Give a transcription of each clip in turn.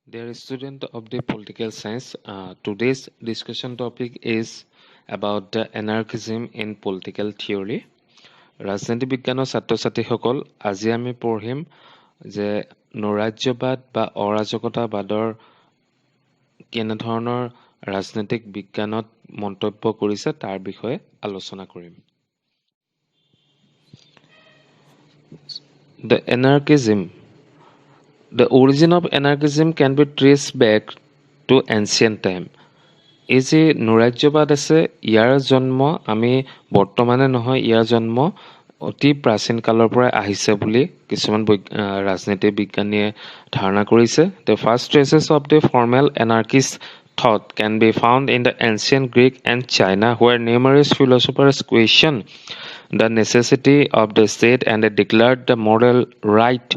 Dear student of the political science, today's discussion topic is about the anarchism in political theory. ৰাজনীতি বিজ্ঞানৰ ছাত্ৰ ছাত্ৰীসকল আজি আমি পঢ়িম যে নৈৰাজ্যবাদ বা অৰাজকতাবাদৰ কেনেধৰণৰ ৰাজনৈতিক বিজ্ঞানত মন্তব্য কৰিছে তাৰ বিষয়ে আলোচনা কৰিম। The anarchism. The origin of anarchism can be traced back to ancient time. এই যে নৈৰাজ্যবাদ আছে ইয়াৰ জন্ম আমি বৰ্তমানে নহয় ইয়াৰ জন্ম অতি প্ৰাচীন কালৰ পৰা আহিছে বুলি কিছুমান ৰাজনীতি বিজ্ঞানীয়ে ধাৰণা কৰিছে। The first traces of the formal anarchist thought can be found in the ancient Greek and China, where numerous philosophers questioned the necessity of the state and declared the moral right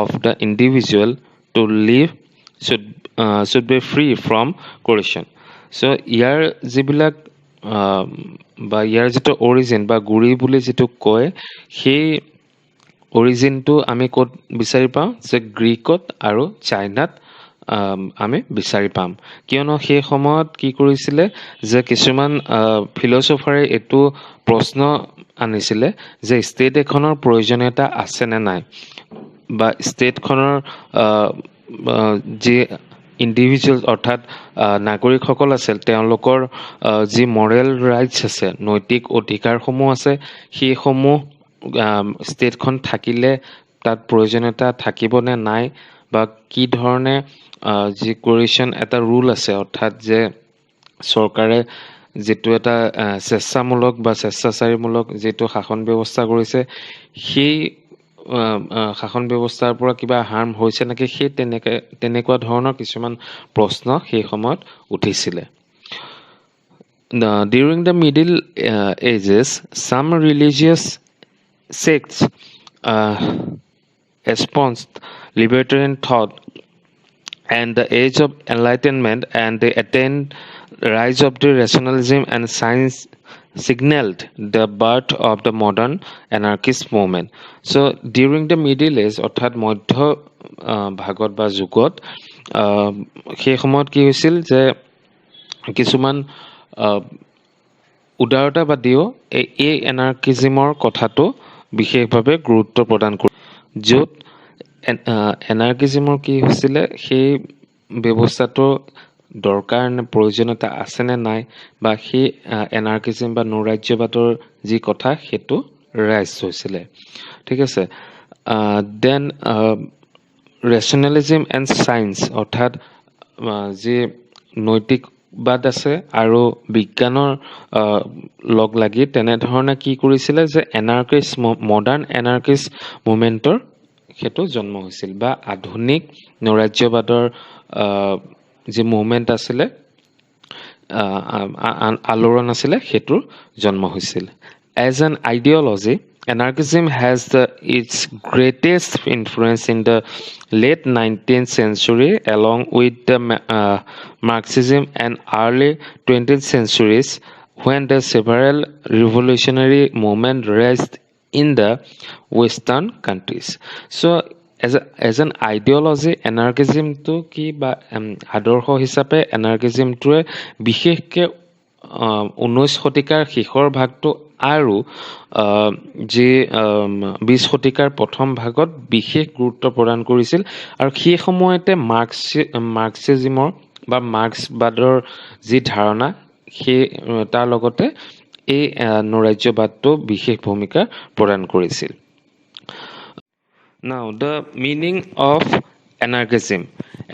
of the individual to live should be free from coercion. So ইয়াৰ যিবিলাক বা ইয়াৰ যিটো origin বা গুৰি বুলি যিটো কয় সেই অৰিজিনটো আমি ক'ত বিচাৰি পাওঁ যে গ্ৰীকত আৰু চাইনাত আমি বিচাৰি পাম। কিয়নো সেই সময়ত কি কৰিছিলে যে কিছুমান ফিলচফাৰে এইটো প্ৰশ্ন আনিছিলে যে ষ্টেট এখনৰ প্ৰয়োজনীয়তা আছে নে নাই বা ষ্টেটখনৰ যি ইণ্ডিভিজুৱেল অৰ্থাৎ নাগৰিকসকল আছিল তেওঁলোকৰ যি মৰেল ৰাইটছ আছে নৈতিক অধিকাৰসমূহ আছে সেইসমূহ ষ্টেটখন থাকিলে তাত প্ৰয়োজনীয়তা থাকিবনে নাই বা কি ধৰণে যি কোৰেশ্যন এটা ৰুল আছে অৰ্থাৎ যে চৰকাৰে যিটো এটা স্বেচ্ছামূলক বা স্বেচ্ছাচাৰীমূলক যিটো শাসন ব্যৱস্থা কৰিছে সেই শাসন ব্যৱস্থাৰ পৰা কিবা হাৰ্ম হৈছে নেকি সেই তেনেকুৱা ধৰণৰ কিছুমান প্ৰশ্ন সেই সময়ত উঠিছিলে। During the Middle Ages, some religious sects espoused libertarian thought, and the age of enlightenment and the attained rise of the rationalism and science signaled the birth of the modern anarchist movement. So during the Middle Age অৰ্থাৎ মধ্য ভাগত বা যুগত সেই সময়ত কি হৈছিল যে কিছুমান উদাৰতাবাদীও এই এনাৰ্কিজিমৰ কথাটো বিশেষভাৱে গুৰুত্ব প্ৰদান কৰে য'ত এনাৰ্কিজিমৰ কি হৈছিলে সেই ব্যৱস্থাটো দৰকাৰ নে প্ৰয়োজনীয়তা আছে নে নাই বা সেই এনাৰ্কিজিম বা নৈৰাজ্যবাদৰ যি কথা সেইটো ৰাইজ হৈছিলে। ঠিক আছে। দেন ৰেচনেলিজিম এণ্ড চায়েন্স অৰ্থাৎ যি নৈতিকবাদ আছে আৰু বিজ্ঞানৰ লগ লাগি তেনেধৰণে কি কৰিছিলে যে এনাৰ্কিষ্ট মডাৰ্ণ এনাৰ্কিষ্ট মুভমেণ্টৰ সেইটো জন্ম হৈছিল বা আধুনিক নৈৰাজ্যবাদৰ যি মুভমেণ্ট আছিলে আলোড়ন আছিলে সেইটোৰ জন্ম হৈছিল। As an ideology, anarchism has its greatest influence in the late 19th century along with the Marxism and early 20th centuries when the several revolutionary movements raised in the Western countries. So as an ideology, anarchism to কি বা আদৰ্শ হিচাপে এনাৰ্কিজিমটোৱে বিশেষকৈ 19 শতিকাৰ শেষৰ ভাগটো আৰু যি 20 শতিকাৰ প্ৰথম ভাগত বিশেষ গুৰুত্ব প্ৰদান কৰিছিল আৰু সেই সময়তে মাৰ্ক্সিজিমৰ বা মাৰ্ক্সবাদৰ যি ধাৰণা সেই তাৰ লগতে এই নৈৰাজ্যবাদটো বিশেষ ভূমিকা প্ৰদান কৰিছিল। Now, the meaning of anarchism.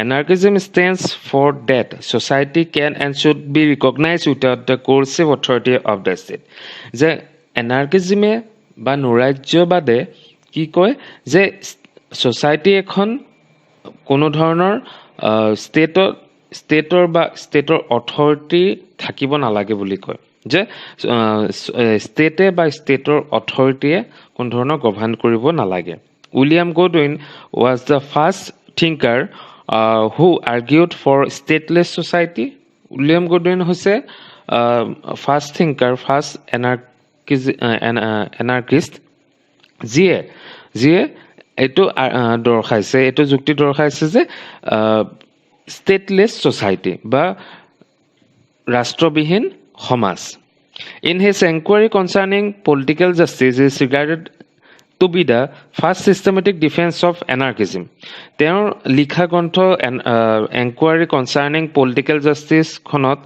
Anarchism stands for that society can and should be recognized without the coercive authority of the state. যে এনাৰ্কিজিমে বা নৈৰাজ্যবাদে কি কয় যে ছ'চাইটি এখন কোনো ধৰণৰ ষ্টেটৰ বা ষ্টেটৰ অথৰিটি থাকিব নালাগে বুলি কয় যে ষ্টেটে বা ষ্টেটৰ অথৰিটিয়ে কোনো ধৰণৰ গভৰ্ণ কৰিব নালাগে। William Godwin was the first thinker who argued for stateless society. William Godwin হৈছে ফাৰ্ষ্ট থিংকাৰ ফাৰ্ষ্ট এনাৰ্কিষ্ট যিয়ে এইটো দৰ্শাইছে এইটো যুক্তি দৰ্শাইছে যে ষ্টেটলেছ ছ'চাইটি বা ৰাষ্ট্ৰবিহীন সমাজ। In his inquiry concerning political justice is regarded to be the first systematic defense of anarchism. তেওঁৰ লিখা গ্ৰন্থ এনকুৱাৰী কনচাৰ্নিং পলিটিকেল জাষ্টিছখনত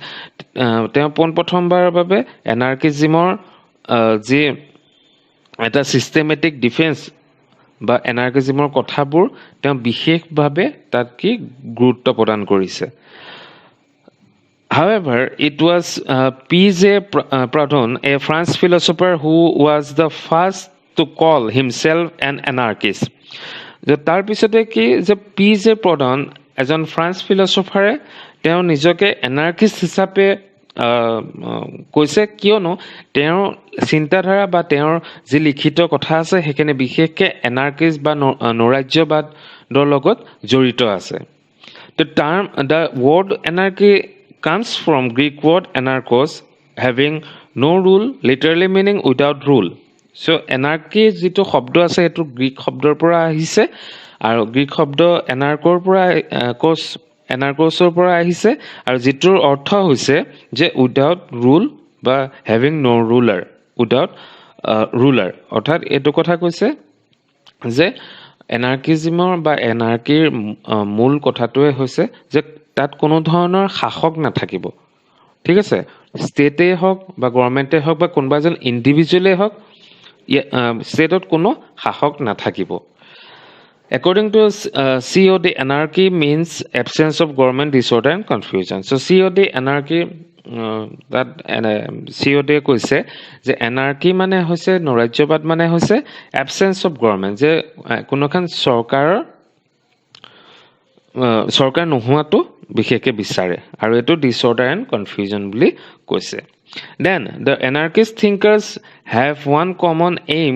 তেওঁ পোনপ্ৰথমবাৰৰ বাবে এনাৰ্কিজিমৰ যি এটা ছিষ্টেমেটিক ডিফেন্স বা এনাৰ্কিজিমৰ কথাবোৰ তেওঁ বিশেষভাৱে তাত কি গুৰুত্ব প্ৰদান কৰিছে। However, it was P.J. Proudhon, a French philosopher who was the first to call himself an anarchist. তাৰ পিছতে কি যে P.J. Proudhon এজন ফ্ৰান্স ফিলচফাৰে তেওঁ নিজকে এনাৰ্কিষ্ট হিচাপে কৈছে, কিয়নো তেওঁৰ চিন্তাধাৰা বা তেওঁৰ যি লিখিত কথা আছে সেইখিনি বিশেষকৈ এনাৰ্কিষ্ট বা নৈৰাজ্যবাদৰ লগত জড়িত আছে। The word anarchy comes from Greek word anarchos, having no rule, literally meaning without rule. So anarchy যিটো শব্দ আছে সেইটো গ্ৰীক শব্দৰ পৰা আহিছে, আৰু গ্ৰীক শব্দ এনাৰ্কছৰ পৰা আহিছে, আৰু যিটোৰ অৰ্থ হৈছে যে উইদাউট ৰুল বা হেভিং ন' ৰুলাৰ, উইদাউট ৰুলাৰ। অৰ্থাৎ এইটো কথা কৈছে যে এনাৰ্কিজিমৰ বা এনাৰ্কিৰ মূল কথাটোৱে হৈছে যে তাত কোনো ধৰণৰ শাসক নাথাকিব। ঠিক আছে, ষ্টেটেই হওক বা গভৰ্ণমেণ্টেই হওক বা কোনোবা এজন ইণ্ডিভিজুৱেলেই হওক, ষ্টেটত কোনো শাসক নাথাকিব। According to COD, anarchy means absence of government, disorder and confusion. So COD anarchy, that COD কৈছে যে এনাৰ্কি মানে হৈছে নৈৰাজ্যবাদ মানে হৈছে absence of government, যে কোনোখন চৰকাৰ নোহোৱাটো বিশেষকৈ বিচাৰে, আৰু এইটো ডিছঅৰ্ডাৰ এণ্ড কনফিউজন বুলি কৈছে। Then the anarchist thinkers have one common aim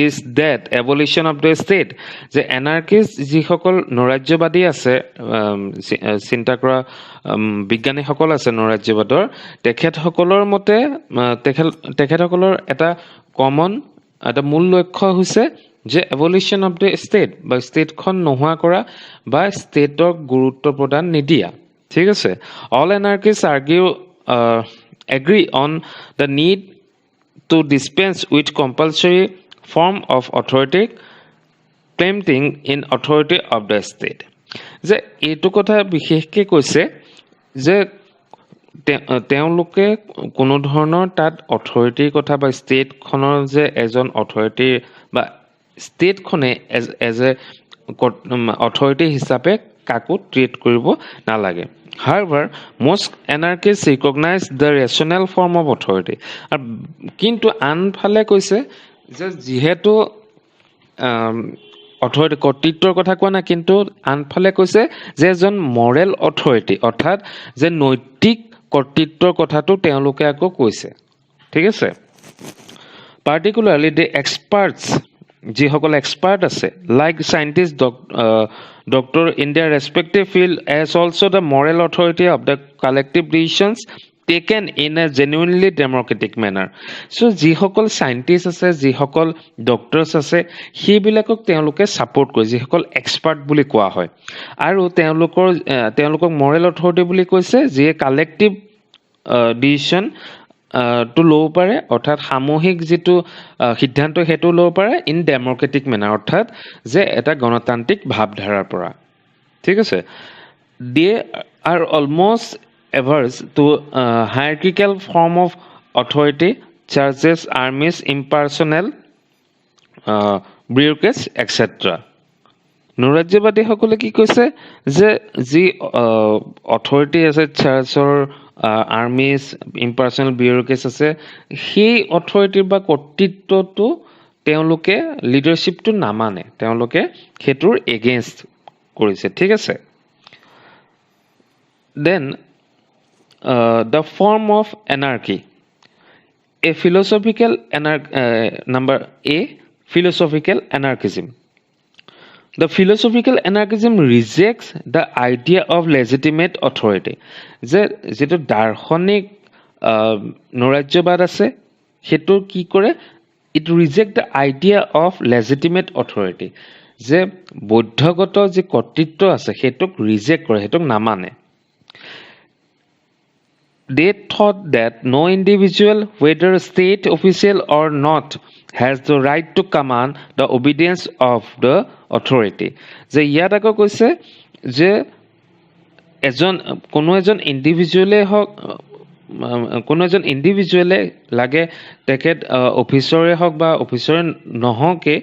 is that abolition of the state. যে এনাৰ্কিষ্ট যিসকল নৈৰাজ্যবাদী আছে, চিন্তা কৰা বিজ্ঞানীসকল আছে নৈৰাজ্যবাদৰ, তেখেতসকলৰ মতে তেখেতসকলৰ এটা মূল লক্ষ্য হৈছে যে এভলিউশ্যন অফ দ্য ষ্টেট বা ষ্টেটখন নোহোৱা কৰা বা ষ্টেটক গুৰুত্ব প্ৰদান নিদিয়া। ঠিক আছে, all anarchist agree on the need to dispense with compulsory form of authority, claiming in authority of the state. যে এইটো কথা বিশেষকৈ কৈছে যে তেওঁলোকে কোনো ধৰণৰ তাত অথৰিটিৰ কথা বা ষ্টেটখনৰ যে এজন অথৰিটি বা ষ্টেটখনে এজ এ অথৰিটি হিচাপে কাকো ট্ৰিট কৰিব নালাগে। However, most anarchists recognize the rational form of authority. কিন্তু আনফালে কৈছে যে যিহেতু অথৰিটি কৰ্তৃত্বৰ কথা কোৱা নাই, কিন্তু আনফালে কৈছে যে এজন মৰেল অথৰিটি, অৰ্থাৎ যে নৈতিক কৰ্তৃত্বৰ কথাটো তেওঁলোকে আকৌ কৈছে। ঠিক আছে, পাৰ্টিকুলাৰলি দ্য এক্সপাৰ্টছ, যিসকল এক্সপাৰ্ট আছে, like scientist doctor in their respective field as also' the moral authority of the collective decisions taken in a genuinely democratic manner. So' যিসকল চাইণ্টিষ্ট আছে, যিসকল ডক্টৰছ আছে, সেইবিলাকক তেওঁলোকে ছাপোৰ্ট কৰে, যিসকল এক্সপাৰ্ট বুলি কোৱা হয়, আৰু তেওঁলোকক মৰেল অথৰিটি বুলি কৈছে, যিয়ে কালেক্টিভ ডিচিশ্যন টো ল'ব পাৰে, অৰ্থাৎ সামূহিক যিটো সিদ্ধান্ত সেইটো ল'ব পাৰে ইন ডেম'ক্ৰেটিক মেনাৰ, অৰ্থাৎ যে এটা গণতান্ত্ৰিক ভাৱধাৰাৰ পৰা। ঠিক আছে, they are almost averse to hierarchical form of authority churches armies impersonal bureaucrats etcetera. নৈৰাজ্যবাদীসকলে কি কৈছে যে যি অথৰিটি আছে, চাৰ্চৰ আৰ্মিজ, ইম্পাৰ্চনেল বিউৰ'ক্ৰেটছ আছে, সেই অথৰিটিৰ বা কৰ্তৃত্বটো তেওঁলোকে লিডাৰশ্বিপটো নামানে, তেওঁলোকে সেইটোৰ এগেইনষ্ট কৰিছে। ঠিক আছে, then the form of anarchy, a philosophical number a philosophical anarchism. The philosophical anarchism rejects the idea of legitimate authority. যে যেটো দাৰ্শনিক নৈৰাজ্যবাদ আছে সেইটো কি কৰে, it reject the idea of legitimate authority. যে বৈধগত যে কৰ্তৃত্ব আছে সেইটোক ৰিজেক্ট কৰে, সেইটোক নামানে। They thought that no individual, whether state official or not, has the right to command the obedience of the authority. যে ইয়াত আকৌ কৈছে যে কোনো এজন ইণ্ডিভিজুৱেলে হওক, কোনো এজন ইণ্ডিভিজুৱেলে লাগে তেখেত অফিচৰে হওক বা অফিচৰে নহওকে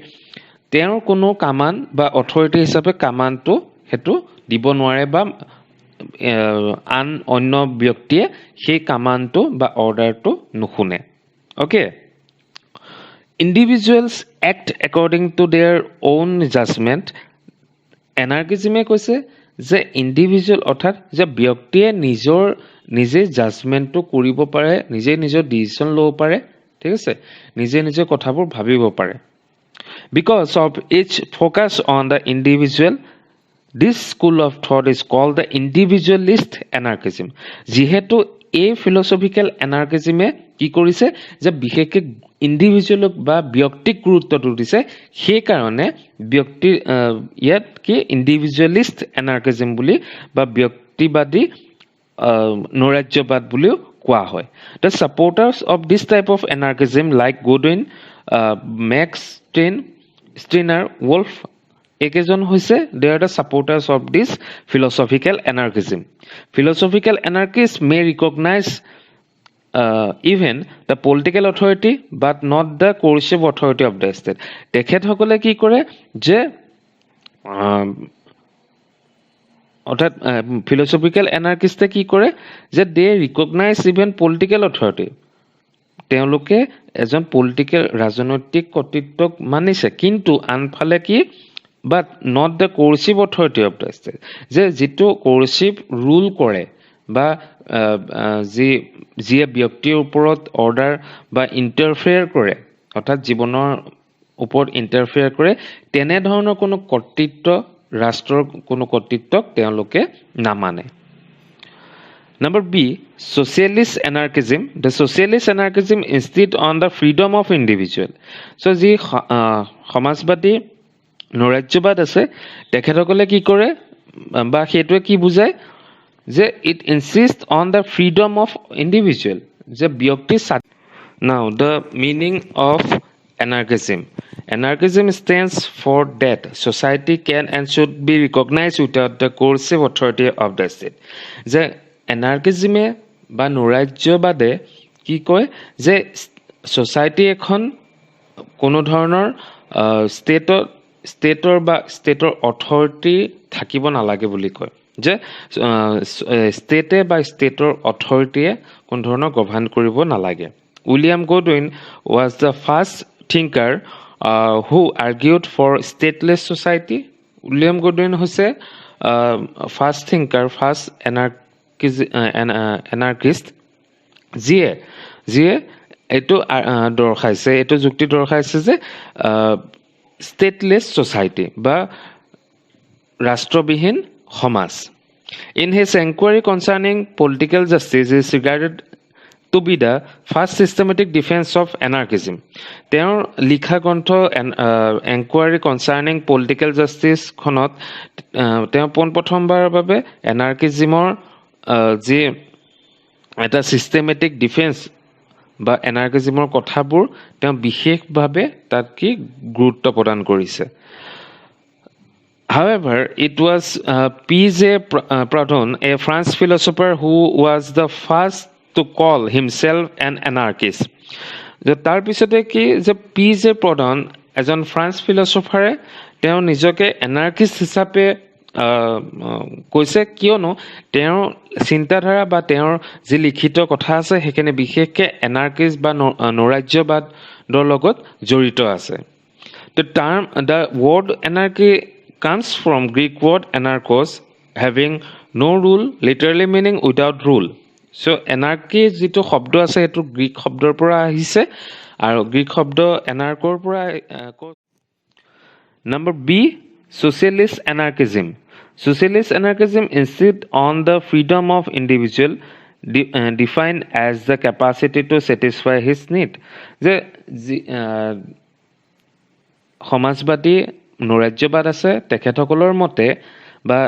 তেওঁৰ কোনো কামান বা অথৰিটি হিচাপে কামানটো সেইটো দিব নোৱাৰে বা আন অন্য ব্যক্তিয়ে সেই কামানটো বা অৰ্ডাৰটো নুশুনে। Okay, individuals act according to their own judgement. এনাৰ্কিজিমে কৈছে যে ইণ্ডিভিজুৱেল অৰ্থাৎ যে ব্যক্তিয়ে নিজে জাজমেণ্টটো কৰিব পাৰে, নিজে নিজৰ ডিচিশ্যন ল'ব পাৰে, ঠিক আছে, নিজে নিজৰ কথাবোৰ ভাবিব পাৰে। Because of its focus on the individual, this school of thought is called the individualist anarchism. যিহেতু এই ফিলচফিকেল এনাৰ্কিজিমে কি কৰিছে যে বিশেষকৈ ইণ্ডিভিজুৱেলক বা ব্যক্তিক গুৰুত্বটো দিছে, সেইকাৰণে ব্যক্তিৰ ইয়াত কি ইণ্ডিভিজুৱেলিষ্ট এনাৰ্কিজিম বুলি বা ব্যক্তিবাদী নৈৰাজ্যবাদ বুলিও কোৱা হয়। The supporters of this type of anarchism like Godwin, Max Stirner, Wolff, এইকেইজন হৈছে they are the supporters of this philosophical anarchism. Philosophical anarchist may recognise even the political authority but not the coercive authority of the state. তেখেতসকলে কি কৰে যে অৰ্থাৎ philosophical এনাৰ্কিষ্টে কি কৰে যে they recognise even political authority, তেওঁলোকে এজন পলিটিকেল ৰাজনৈতিক কৰ্তৃত্বক মানিছে, কিন্তু আনফালে কি but not the coercive authority of the state, যে যিটো কোৰচিভ ৰুল কৰে বা যিয়ে ব্যক্তিৰ ওপৰত অৰ্ডাৰ বা ইণ্টাৰফেয়াৰ কৰে, অৰ্থাৎ জীৱনৰ ওপৰত ইণ্টাৰফেয়াৰ কৰে, তেনেধৰণৰ কোনো কৰ্তৃত্ব, ৰাষ্ট্ৰৰ কোনো কৰ্তৃত্বক তেওঁলোকে নামানে। Number B, socialist anarchism. The socialist anarchism insists on the freedom of individual. So, যি সমাজবাদী নৈৰাজ্যবাদ আছে তেখেতসকলে কি কৰে বা সেইটোৱে কি বুজায় যে it insist on the freedom of individual, যে ব্যক্তি। Now the meaning of anarchism. Anarchism stands for that society can and should be recognized without the coercive authority of the state. যে এনাৰ্কিজিমে বা নৈৰাজ্যবাদে কি কয় যে ছ'চাইটি এখন কোনো ধৰণৰ ষ্টেটৰ বা ষ্টেটৰ অথৰিটি থাকিব নালাগে বুলি কয়, যে ষ্টেটে বা ষ্টেটৰ অথৰিটিয়ে কোনো ধৰণৰ গভাৰ্ণ কৰিব নালাগে। William Godwin was the first thinker who argued for stateless society. William Godwin হৈছে ফাৰ্ষ্ট থিংকাৰ, ফাৰ্ষ্ট এনাৰ্কিষ্ট, যিয়ে এইটো দৰ্শাইছে, এইটো যুক্তি দৰ্শাইছে যে ষ্টেটলেছ ছ'চাইটি বা ৰাষ্ট্ৰবিহীন সমাজ। In his enquiry concerning political justice is regarded to be the first systematic defence of anarchism. তেওঁৰ লিখা গ্ৰন্থ এনকুৱাৰী কনচাৰ্নিং পলিটিকেল জাষ্টিছখনত তেওঁ পোনপ্ৰথমবাৰৰ বাবে এনাৰ্কিজিমৰ যি এটা ছিষ্টেমেটিক ডিফেন্স বা এনাৰ্কিজিমৰ কথাবোৰ তেওঁ বিশেষভাৱে তাত কি গুৰুত্ব প্ৰদান কৰিছে। However, it was P.J. Proudhon, a French philosopher, who was the first to call himself an anarchist. তাৰ পিছতে কি যে P.J. Proudhon এজন ফ্ৰান্স ফিলচফাৰে তেওঁ নিজকে এনাৰ্কিষ্ট হিচাপে কৈছে, কিয়নো তেওঁৰ চিন্তাধাৰা বা তেওঁৰ যি লিখিত কথা আছে সেইখিনি বিশেষকৈ এনাৰ্কিষ্ট বা নৈৰাজ্যবাদৰ লগত জড়িত আছে। The word anarchy comes from Greek word anarchos, having no rule, literally meaning without rule. So anarchy যিটো শব্দ আছে সেইটো গ্ৰীক শব্দৰ পৰা আহিছে আৰু গ্ৰীক শব্দ এনাৰ্কৰ পৰা। Number B, socialist anarchism. Socialist anarchism insists on the freedom of individual, defined as the capacity to satisfy his need. যে সমাজবাদী নৈৰাজ্যবাদ আছে তেখেতসকলৰ মতে বা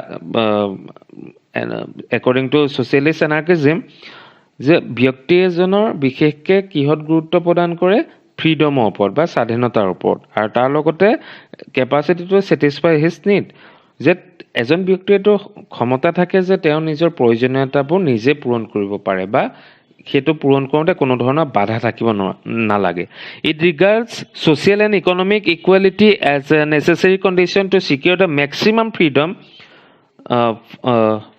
according to socialist anarchism যে ব্যক্তি এজনৰ বিশেষকৈ কিহত গুৰুত্ব প্ৰদান কৰে ফ্ৰীডমৰ ওপৰত বা স্বাধীনতাৰ ওপৰত আৰু তাৰ লগতে capacity to satisfy his need যে এজন ব্যক্তিয়েতো ক্ষমতা থাকে যে তেওঁ নিজৰ প্ৰয়োজনীয়তাবোৰ নিজে পূৰণ কৰিব পাৰে বা সেইটো পূৰণ কৰোঁতে কোনো ধৰণৰ বাধা থাকিব নালাগে it regards social and economic equality as a necessary condition to secure the maximum freedom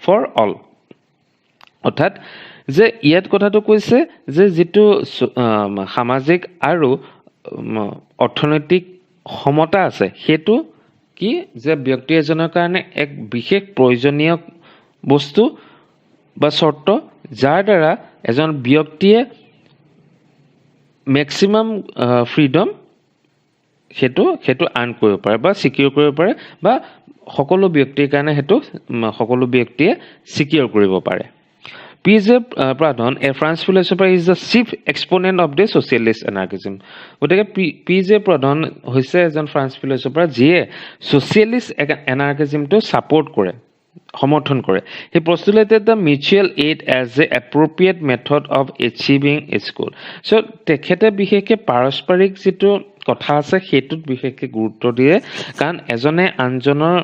for all অৰ্থাৎ যে ইয়াত কথাটো কৈছে যে যিটো সামাজিক আৰু অৰ্থনৈতিক সমতা আছে সেইটো কি যে ব্যক্তি এজনৰ কাৰণে এক বিশেষ প্ৰয়োজনীয় বস্তু বা চৰ্ত যাৰ দ্বাৰা এজন ব্যক্তিয়ে মেক্সিমাম ফ্ৰীডম সেইটো আৰ্ণ কৰিব পাৰে বা ছিকিউৰ কৰিব পাৰে বা সকলো ব্যক্তিৰ কাৰণে সেইটো সকলো ব্যক্তিয়ে ছিকিউৰ কৰিব পাৰে P.J. Pradhan, a French philosopher, is the chief exponent of the socialist anarchism. গতিকে P.J. Pradhan হৈছে এজন ফ্ৰান্স ফিলচফাৰ যিয়ে socialist anarchismটো ছাপোৰ্ট কৰে সমৰ্থন কৰে he postulated the mutual aid as the appropriate method of achieving its goal so তেখেতে বিশেষকৈ পাৰস্পৰিক যিটো কথা আছে সেইটোত বিশেষকৈ গুৰুত্ব দিয়ে কাৰণ এজনে আনজনৰ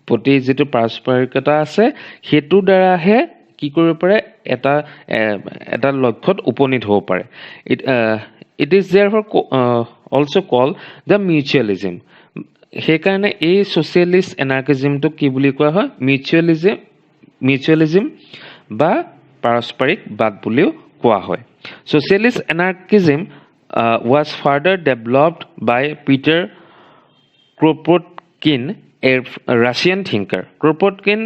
প্ৰতি যিটো পাৰস্পৰিকতা আছে সেইটোৰ দ্বাৰাহে কি কৰিব পাৰে এটা লক্ষ্যত উপনীত হ'ব পাৰে it is therefore also called the mutualism সেইকাৰণে এই socialist anarchismটো কি বুলি কোৱা হয় mutualism বা পাৰস্পৰিক বাদ বুলিও কোৱা হয় socialist anarchism was further developed by Peter Kropotkin a Russian thinker Kropotkin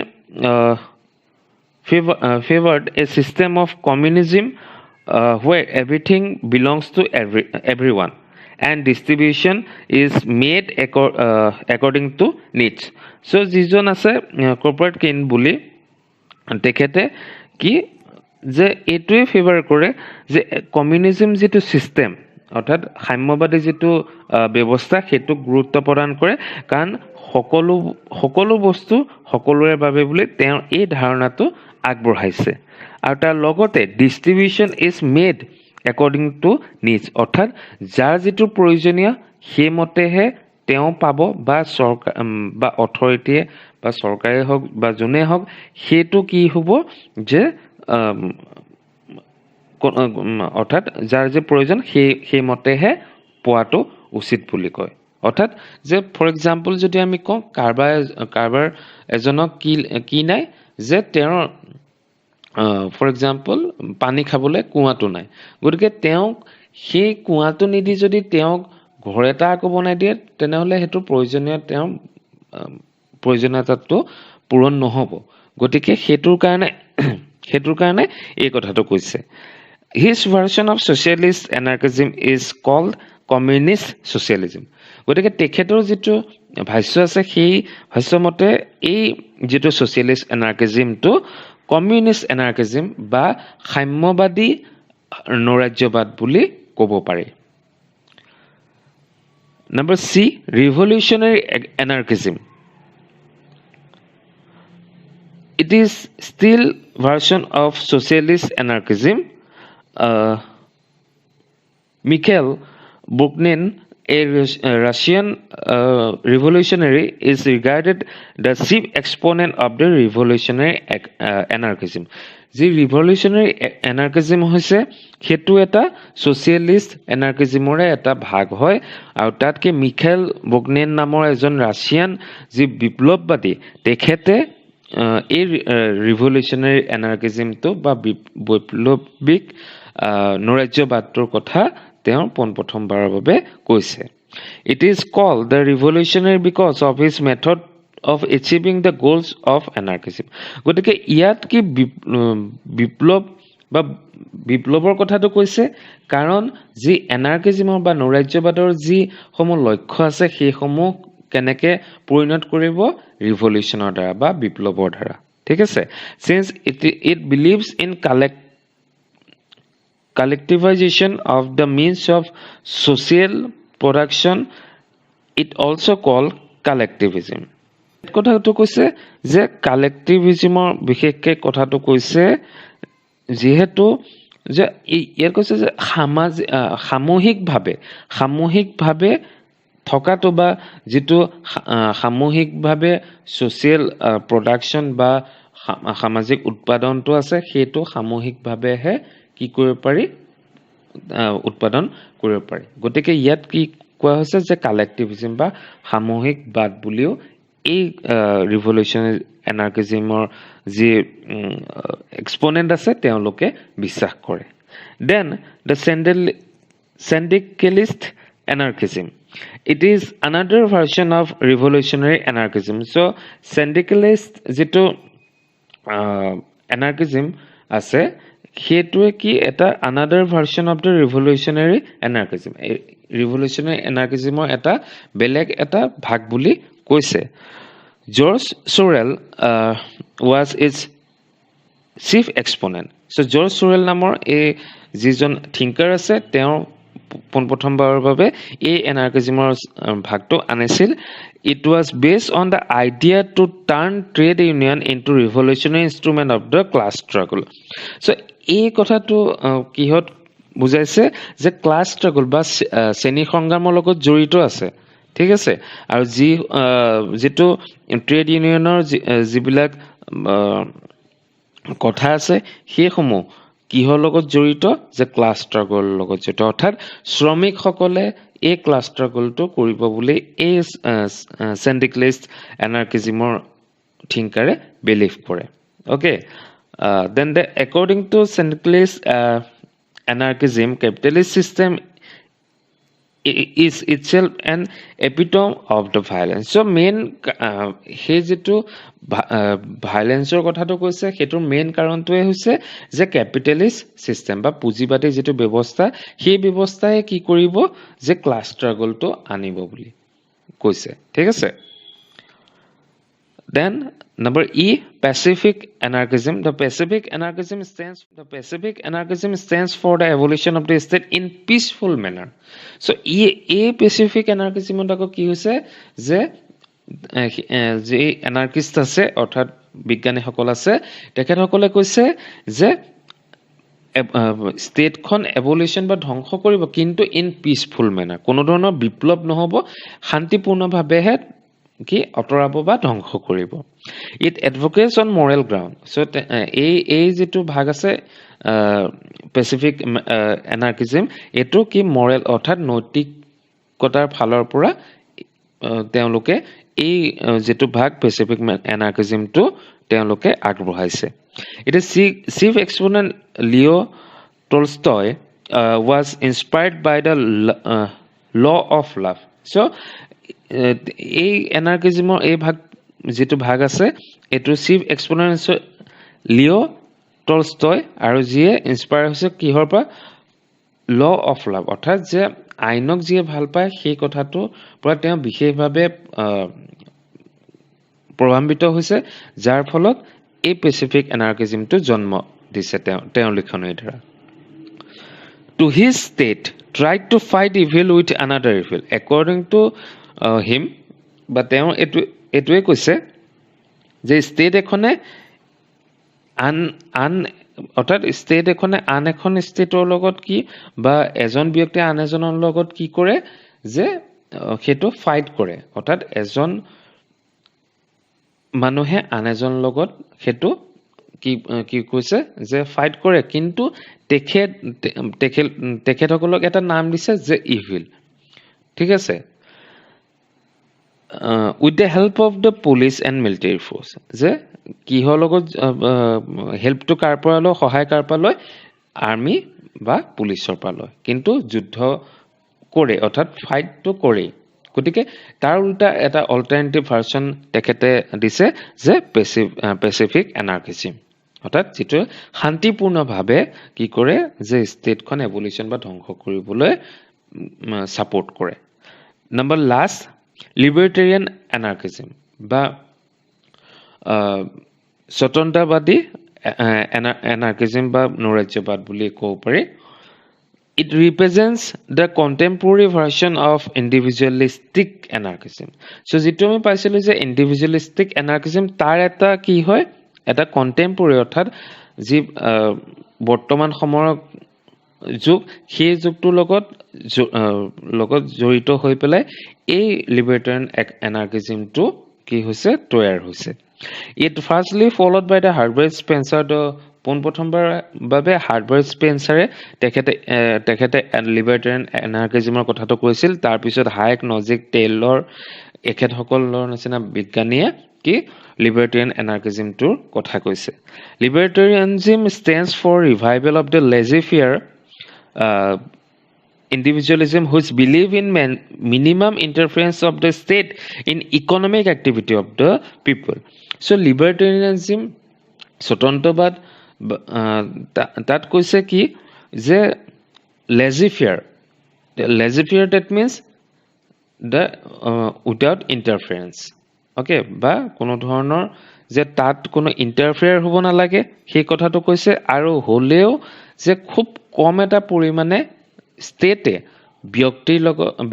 favored a system of communism where everything belongs to everyone and distribution is made according to needs so যিজন আছে Kropotkin বুলি তেখেতে কি যে এইটোৱে favour কৰে যে communism যিটো সিস্টেম অৰ্থাৎ সাম্যবাদী যিটো ব্যৱস্থা সেইটো গুৰুত্ব প্ৰদান কৰে কাৰণ সকলো বস্তু সকলোৰে বাবে বুলি তেওঁ এই ধাৰণাটো আগবঢ়াইছে আৰু তাৰ লগতে distribution is made according to needs অৰ্থাৎ যাৰ যিটো প্ৰয়োজনীয় সেইমতেহে তেওঁ পাব বা চৰকাৰ বা অথৰিটিয়ে বা চৰকাৰে হওক বা যোনে হওক সেইটো কি হ'ব যে অৰ্থাৎ যাৰ যে প্ৰয়োজন সেইমতেহে পোৱাটো উচিত বুলি কয় অৰ্থাৎ যে ফৰ এক্সাম্পল যদি আমি কওঁ কাৰবাৰ এজনক কি নাই যে তেওঁৰ ফৰ এক্সাম্পল পানী খাবলৈ কুঁৱাটো নাই গতিকে তেওঁক সেই কুঁৱাটো নিদি যদি তেওঁক ঘৰ এটা আকৌ বনাই দিয়ে তেনেহ'লে সেইটো প্ৰয়োজনীয়তাটো পূৰণ নহ'ব গতিকে সেইটোৰ কাৰণে এই কথাটো কৈছে his version of socialist anarchism is called communist socialism গতিকে তেখেতৰ যিটো ভাষ্য আছে সেই ভাষ্যমতে এই যিটো socialist anarchismটো communist anarchism বা সাম্যবাদী নৈৰাজ্যবাদ বুলি ক'ব পাৰি Number C, revolutionary anarchism. It is still version of socialist anarchism. Mikhail Bakunin, a Russian revolutionary, is regarded the chief exponent of the revolutionary anarchism. যি ৰিভলিউচনাৰী এনাৰ্কিজিম হৈছে সেইটো এটা ছ'চিয়েলিষ্ট এনাৰ্কিজিমৰে এটা ভাগ হয় আৰু তাতকে মিখাইল বগনেন নামৰ এজন ৰাছিয়ান যি বিপ্লৱবাদী তেখেতে এই ৰিভলিউচনাৰী এনাৰ্কিজিমটো বা বৈপ্লৱিক নৈৰাজ্যবাদটোৰ কথা তেওঁ পোনপ্ৰথমবাৰৰ বাবে কৈছে It is called the revolutionary because of his method of achieving the goals of anarchism গতিকে ইয়াত কি বিপ্লৱৰ কথাটো কৈছে কাৰণ যি এনাৰ্কিজিমৰ বা নৈৰাজ্যবাদৰ যি সমূহ লক্ষ্য আছে সেই সমূহ কেনেকে পৰিণত কৰিব ৰিভলিউচনৰ দ্বাৰা বা বিপ্লৱৰ দ্বাৰা ঠিক আছে since it believes in collectivization of the means of social production It also called collectivism. কথাটো কৈছে যে কালেক্টিভিজমৰ বিশেষকৈ কথাটো কৈছে যেহেতু যে ইয়াৰ কৈছে যে সামূহিকভাৱে থকাটো বা যিটো সামূহিকভাৱে ছ'চিয়েল প্ৰডাকশ্যন বা সামাজিক উৎপাদনটো আছে সেইটো সামূহিকভাৱেহে কি কৰিব পাৰি উৎপাদন কৰিব পাৰি গতিকে ইয়াত কি কোৱা হৈছে যে কালেক্টিভিজম বা সামূহিকবাদ বুলিও এই ৰিভলিউচনাৰী এনাৰ্কিজিমৰ যি এক্সপনেণ্ট আছে তেওঁলোকে বিশ্বাস কৰে then the syndicalist anarchism. It is another version of revolutionary anarchism. So syndicalist যেটো anarchism আছে সেইটোৱে কি এটা another version of the revolutionary anarchism. Revolutionary anarchismৰ এটা বেলেগ এটা ভাগ বুলি কৈছে George Sorel was its chief exponent. So George Sorel নামৰ এই যিজন থিংকাৰ আছে তেওঁ পোনপ্ৰথমবাৰৰ বাবে এই এনাৰ্কিজিমৰ ভাগটো আনিছিল It was based on the idea to turn trade union into revolutionary instrument of the class struggle. So এই কথাটো কিহত বুজাইছে যে ক্লাছ ষ্ট্ৰাগল বা শ্ৰেণী সংগ্ৰামৰ লগত জড়িত আছে ঠিক আছে আৰু যিটো ট্ৰেড ইউনিয়নৰ যিবিলাক কথা আছে সেইসমূহ কিহৰ লগত জড়িত যে ক্লাছ ষ্ট্ৰাগলৰ লগত জড়িত অৰ্থাৎ শ্ৰমিকসকলে এই ক্লাছ ষ্ট্ৰাগলটো কৰিব বুলি এই syndicalist anarchismৰ থিংকাৰে বিলিভ কৰে okay then according to syndicalist anarchism capitalist system is itself an epitome of the violence so main he যেটো ভাইলেন্সৰ কথাটো কৈছে হেতুৰ মেইন কাৰণটোৱে হৈছে যে ক্যাপিটালিষ্ট সিস্টেম বা পুঁজিবাদী যেটো ব্যৱস্থা সেই ব্যৱস্থাই কি কৰিব যে ক্লাছ ষ্ট্ৰাগলটো আনিব বুলি কৈছে ঠিক আছে then number E pacific anarchism the pacific anarchism stands for the abolition of the state in peaceful manner so a pacific anarchism ত কি হৈছে যে যে এনাৰ্কিষ্ট আছে অৰ্থাৎ বিজ্ঞানীসকল আছে তেখেতসকলে কৈছে যে ষ্টেটখন এবলিউচন বা ধ্বংস কৰিব কিন্তু ইন পিসফুল মেনাৰ কোনো ধৰণৰ বিপ্লৱ নহব শান্তিপূৰ্ণভাৱেহে কি অতৰাব বা ধ্বংস কৰিব it advocates on Morrell ground so এই যেটো ভাগ আছে পেচিফিক এনাৰ্কিজম এটো কি মৰেল অৰ্থাৎ নৈতিকতাৰ ফালৰ পৰা তেওঁলোকে এই যেটো ভাগ পেচিফিক এনাৰ্কিজমটো তেওঁলোকে আগবঢ়াইছে এটা chief exponent Leo Tolstoy was inspired by the law of love so এই এনাৰ্কিজমৰ এই ভাগ যেটো ভাগ আছে এটো চিফ এক্সপোনেন্ট লিও টলষ্টয় আৰু যিয়ে ইনস্পায়াৰ হৈছে কিহৰ পৰা ল অফ লাভ অৰ্থাৎ যে আইনক যিয়ে ভাল পায় সেই কথাটো পৰা তেওঁ বিশেষভাৱে প্ৰভাৱিত হৈছে যাৰ ফলত এই পেচিফিক এনাৰ্কিজমটো জন্ম দিছে তেওঁ লিখনৰ দ্বাৰা to his state tried to fight evil with another evil according to him but তেওঁ এটোৱে কৈছে যে ষ্টেট এখনে আন অৰ্থাৎ ষ্টেট এখনে আন এখন ষ্টেটৰ লগত কি বা এজন ব্যক্তি আন এজনৰ লগত কি কৰে যে হেতু ফাইট কৰে অৰ্থাৎ এজন মানুহে আন এজন লগত হেতু কি কৈছে যে ফাইট কৰে কিন্তু তেখেতসকলক এটা নাম দিছে যে ইভিল ঠিক আছে with the help of the police and military force যে কিহৰ লগত হেল্প টু কাৰ পৰা লয় সহায় কাৰ পৰা লয় আৰ্মি বা পুলিচৰ পৰা লয় কিন্তু যুদ্ধ কৰে অৰ্থাৎ ফাইটটো কৰে গতিকে তাৰ উল্টা এটা অল্টাৰনেটিভ ভাৰ্সন তেখেতে দিছে যে পেচিফিক এনাৰ্কিজম অৰ্থাৎ যেটো শান্তিপূৰ্ণভাৱে কি কৰে যে ষ্টেটখন এবলিউচন বা ধ্বংস কৰিবলৈ সাপোৰ্ট কৰে নম্বৰ লাষ্ট লিবাৰ্টেৰিয়ান এনাৰ্কিজম বা স্বতন্ত্ৰবাদী এনাৰ্কিজম বা নৈৰাজ্যবাদ বুলি ক'ব পাৰি it represents the contemporary version of individualistic anarchism. So যেটো আমি পাইছিলো যে individualistic anarchism তাৰ এটা কি হয় এটা contemporary অৰ্থাৎ যি বৰ্তমান সময়ৰ যুগ সেই যুগটোৰ লগত জড়িত হৈ পেলাই এই লিবাৰ্টেৰিয়ান এনাৰ্কিজমটো কি হৈছে তৈয়াৰ হৈছে It firstly followed by the Herbert Spencer the পোনপ্ৰথমবাৰ বাবে হাৰ্বাৰ্ট স্পেন্সাৰে তেখেতে লিবাৰ্টেৰিয়ান এনাৰ্কিজমৰ কথাটো কৈছিল তাৰ পিছত হাইক নজিক টেইলৰ এখেতসকলৰ নিচিনা বিজ্ঞানীয়ে কি লিবাৰ্টেৰিয়ান এনাৰ্কিজমটোৰ কথা কৈছে Libertarianism stands for revival of the laissez-faire individualism which believe in minimum interference of the state in economic activity of the people. So libertarianism স্বতন্ত্ৰবাদ that কৈছে কি যে laissez-faire that means the without interference okay বা কোনো ধৰণৰ যে তাত কোনো ইন্টাৰফেয়াৰ হ'ব না লাগে সেই কথাটো কৈছে আৰু হলেও যে খুব কম এটা পৰিমাণে ষ্টেটে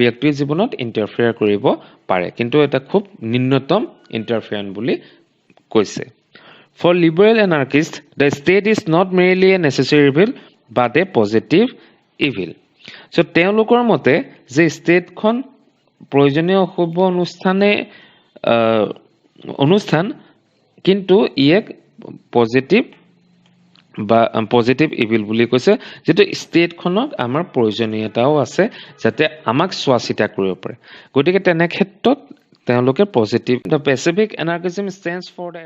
ব্যক্তিৰ জীৱনত ইন্টাৰফেয়াৰ কৰিব পাৰে কিন্তু এটা খুব নিম্নতম ইন্টাৰফেয়াৰেন্স বুলি কৈছে For liberal anarchists, the state is not merely a necessary evil, but a positive evil. So, তেওঁলোকৰ মতে যে ষ্টেটখন প্ৰয়োজনীয় অশুভ অনুষ্ঠান কিন্তু ই এক পজিটিভ ইভিল বুলি কৈছে যেটো ষ্টেটখনক আমাৰ প্ৰয়োজনীয়তাও আছে যাতে আমাক চোৱাচিতা কৰিব পাৰে গতিকে তেনে ক্ষেত্ৰত তেওঁলোকে positive the Pacific anarchism stands for the